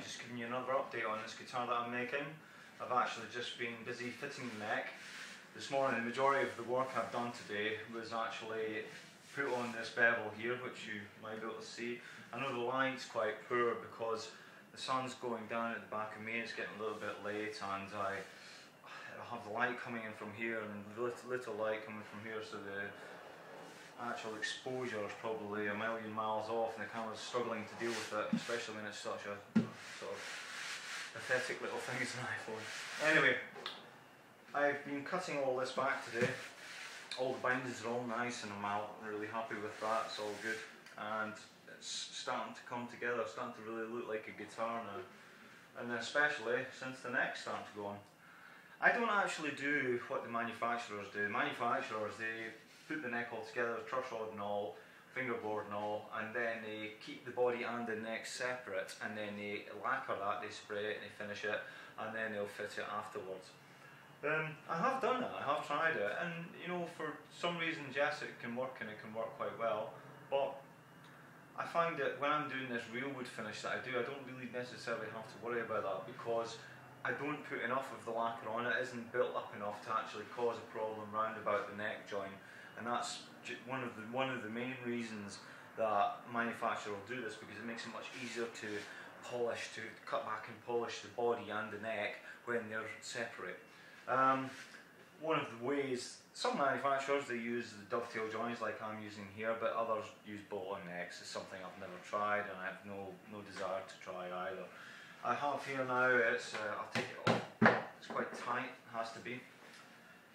guys, just giving you another update on this guitar that I'm making. I've actually just been busy fitting the neck. This morning the majority of the work I've done today was actually put on this bevel here, which you might be able to see. I know the light's quite poor because the sun's going down at the back of me, it's getting a little bit late, and I have the light coming in from here and little light coming from here, so the actual exposure is probably a million miles off, and the camera's struggling to deal with it, especially when it's such a sort of pathetic little thing as an iPhone. Anyway, I've been cutting all this back today. All the bindings are all nice and I'm really happy with that, it's all good. And it's starting to come together, starting to really look like a guitar now. And especially since the neck's starting to go on. I don't actually do what the manufacturers do. Manufacturers, they put the neck all together, truss rod and all, fingerboard and all, and then they keep the body and the neck separate, and then they lacquer that, they spray it and they finish it, and then they'll fit it afterwards. I have done that, I have tried it, and you know, for some reasons yes, it can work and it can work quite well, but I find that when I'm doing this real wood finish that I do, I don't really necessarily have to worry about that, because I don't put enough of the lacquer on, it isn't built up enough to actually cause a problem round about the neck joint. And that's one of the main reasons that manufacturers will do this, because it makes it much easier to polish, to cut back and polish the body and the neck when they're separate. One of the ways, some manufacturers, they use the dovetail joints like I'm using here, but others use bolt-on necks. It's something I've never tried and I have no desire to try either. I have here now, I'll take it off, it's quite tight, it has to be.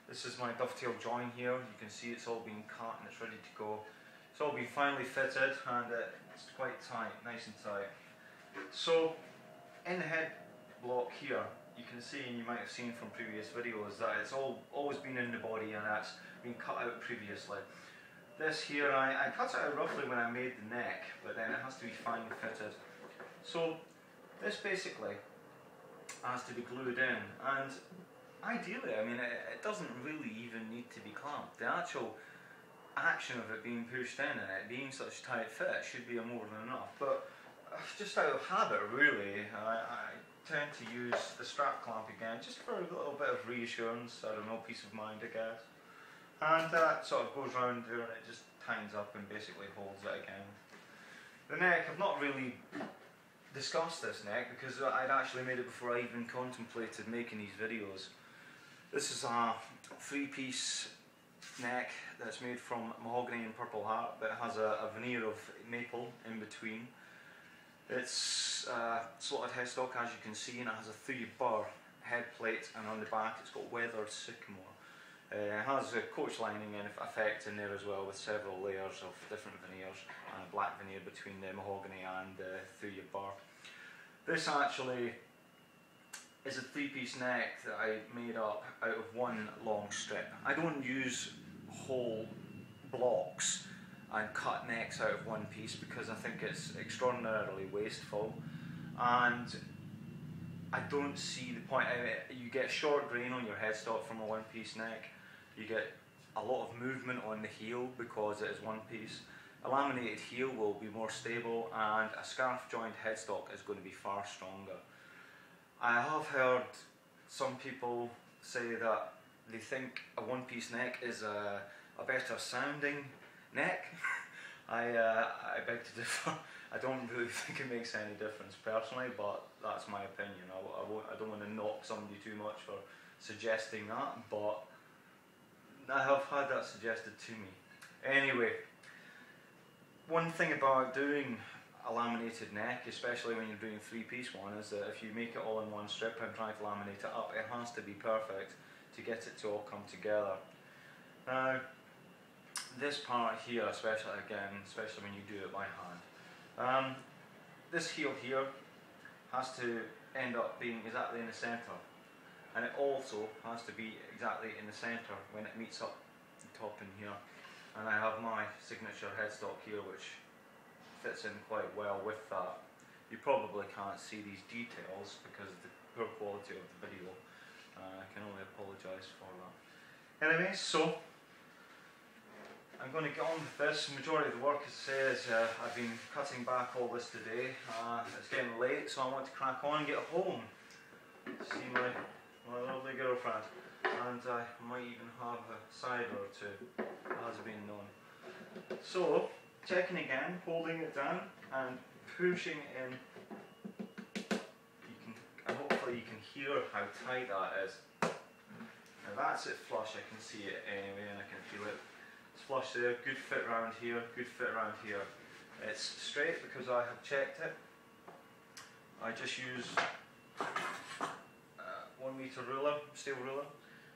This is my dovetail joint here. You can see it's all been cut and it's ready to go. It's all been finally fitted and it's quite tight, nice and tight. So in the head block here, you can see, and you might have seen from previous videos, that it's always been in the body and that's been cut out previously. This here, I cut it out roughly when I made the neck, but then it has to be fine fitted. So this basically has to be glued in, and ideally, I mean, it doesn't really even need to be clamped. The actual action of it being pushed in and it being such tight fit should be more than enough. But just out of habit, really, I tend to use the strap clamp again, just for a little bit of reassurance, I don't know, peace of mind, I guess. And that sort of goes around there and it just tightens up and basically holds it again. The neck, I've not really discussed this neck because I'd actually made it before I even contemplated making these videos. This is a 3-piece neck that's made from mahogany and purple heart, but it has a veneer of maple in between. It's slotted headstock, as you can see, and it has a 3-bar head plate, and on the back it's got weathered sycamore. It has a coach lining in effect in there as well, with several layers of different veneers and a black veneer between the mahogany and the 3-bar. This actually is a 3-piece neck that I made up out of one long strip. I don't use whole blocks and cut necks out of one piece because I think it's extraordinarily wasteful, and I don't see the point. You get short grain on your headstock from a 1-piece neck, you get a lot of movement on the heel because it is 1 piece. A laminated heel will be more stable, and a scarf joint headstock is going to be far stronger. I have heard some people say that they think a 1-piece neck is a better sounding neck. I beg to differ. I don't really think it makes any difference personally, but that's my opinion. I don't want to knock somebody too much for suggesting that, but I have had that suggested to me. Anyway, one thing about doing a laminated neck, especially when you're doing a 3-piece one, is that if you make it all in one strip and try to laminate it up, it has to be perfect to get it to all come together. Now, this part here, especially when you do it by hand, this heel here has to end up being exactly in the centre, and it also has to be exactly in the centre when it meets up the top in here. And I have my signature headstock here, which fits in quite well with that. You probably can't see these details because of the poor quality of the video. I can only apologise for that. Anyway, so I'm going to get on with this. The majority of the work, as I say, is I've been cutting back all this today. It's getting late, so I want to crack on and get home. See my lovely girlfriend. And I might even have a cider or two, as been known. So, checking again, holding it down and pushing in. And hopefully you can hear how tight that is. Now that's it flush, I can see it anyway and I can feel it. It's flush there, good fit round here, good fit round here. It's straight because I have checked it. I just use 1 meter ruler, steel ruler,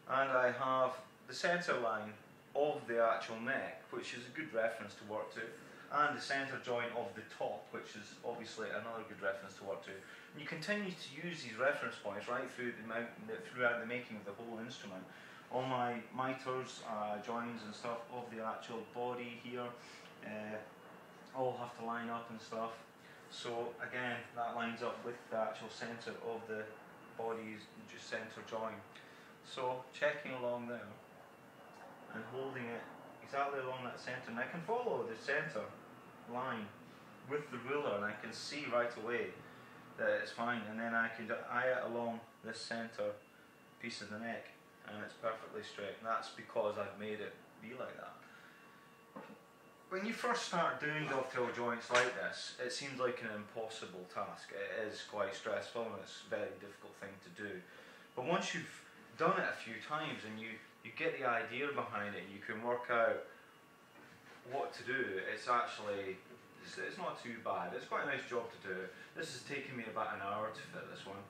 and I have the centre line of the actual neck, which is a good reference to work to, and the centre joint of the top, which is obviously another good reference to work to. And you continue to use these reference points right throughout the making of the whole instrument. All my miters, joins and stuff of the actual body here, all have to line up and stuff. So again, that lines up with the actual centre of the body's just centre joint. So checking along there and holding it exactly along that centre, and I can follow the centre line with the ruler and I can see right away that it's fine, and then I can eye it along this centre piece of the neck and it's perfectly straight. And that's because I've made it be like that. When you first start doing dovetail joints like this, it seems like an impossible task. It is quite stressful and it's a very difficult thing to do. But once you've done it a few times and you get the idea behind it and you can work out what to do, it's not too bad. It's quite a nice job to do. This has taken me about an hour to fit this one.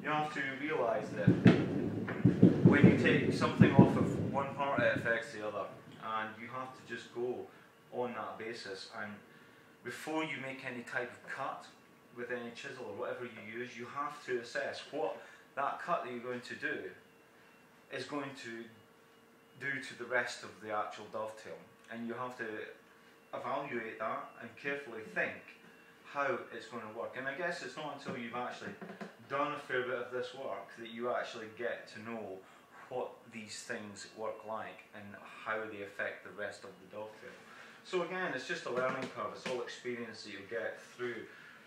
You have to realise that when you take something off of one part, it affects the other, and you have to just go on that basis. And before you make any type of cut with any chisel or whatever you use, you have to assess what that cut that you're going to do is going to do to the rest of the actual dovetail, and you have to evaluate that and carefully think how it's going to work. And I guess it's not until you've actually done a fair bit of this work that you actually get to know what these things work like and how they affect the rest of the dovetail. So again, it's just a learning curve. It's all experience that you get through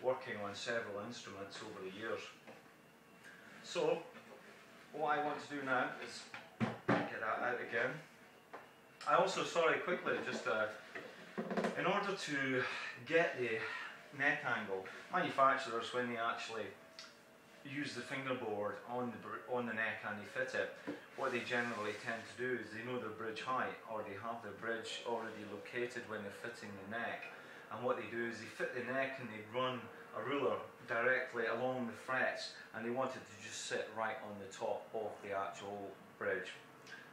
working on several instruments over the years. So what I want to do now is get that out again. I also, sorry, quickly, just in order to get the neck angle, manufacturers, when they actually use the fingerboard on the neck and they fit it, what they generally tend to do is they know their bridge height, or they have their bridge already located when they're fitting the neck. And what they do is they fit the neck and they run a ruler directly along the frets, and they want it to just sit right on the top of the actual bridge.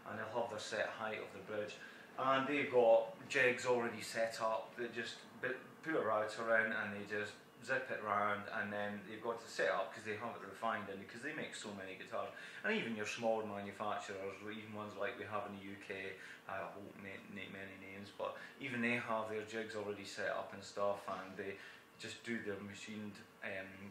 And they'll have their set height of the bridge. And they've got jigs already set up that just put a router around and they just zip it round, and then they've got to set up because they have it refined, and because they make so many guitars. And even your smaller manufacturers, even ones like we have in the UK, I won't name many names, but even they have their jigs already set up and stuff, and they just do their machined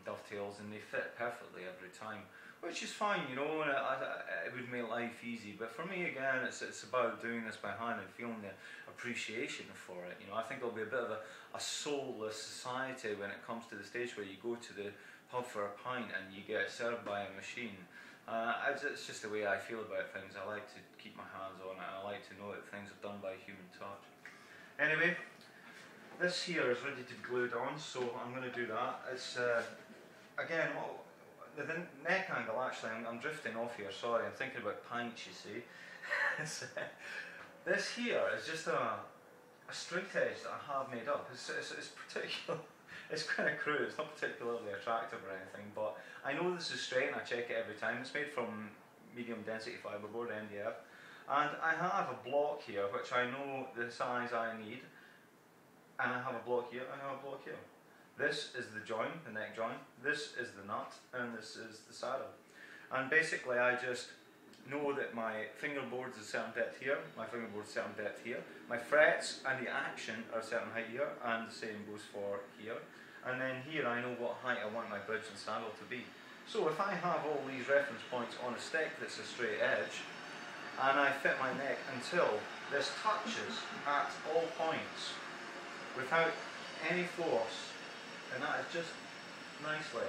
dovetails and they fit perfectly every time. Which is fine, you know, it would make life easy. But for me, again, it's about doing this by hand and feeling the appreciation for it. You know, I think it'll be a bit of a soulless society when it comes to the stage where you go to the pub for a pint and you get served by a machine. It's just the way I feel about things. I like to keep my hands on it, and I like to know that things are done by human touch. Anyway, this here is ready to be glued on, so I'm going to do that. It's, again, the neck angle, actually, I'm drifting off here, sorry, I'm thinking about pints, you see. This here is just a straight edge that I have made up. It's kind of crude, it's not particularly attractive or anything, but I know this is straight and I check it every time. It's made from medium density fiberboard, MDF, and I have a block here which I know the size I need, and I have a block here, I have a block here. This is the joint, the neck joint, this is the nut, and this is the saddle. And basically I just know that my fingerboard is a certain depth here, my fingerboard is a certain depth here, my frets and the action are a certain height here, and the same goes for here. And then here I know what height I want my bridge and saddle to be. So if I have all these reference points on a stick that's a straight edge, and I fit my neck until this touches at all points without any force, and that is just nicely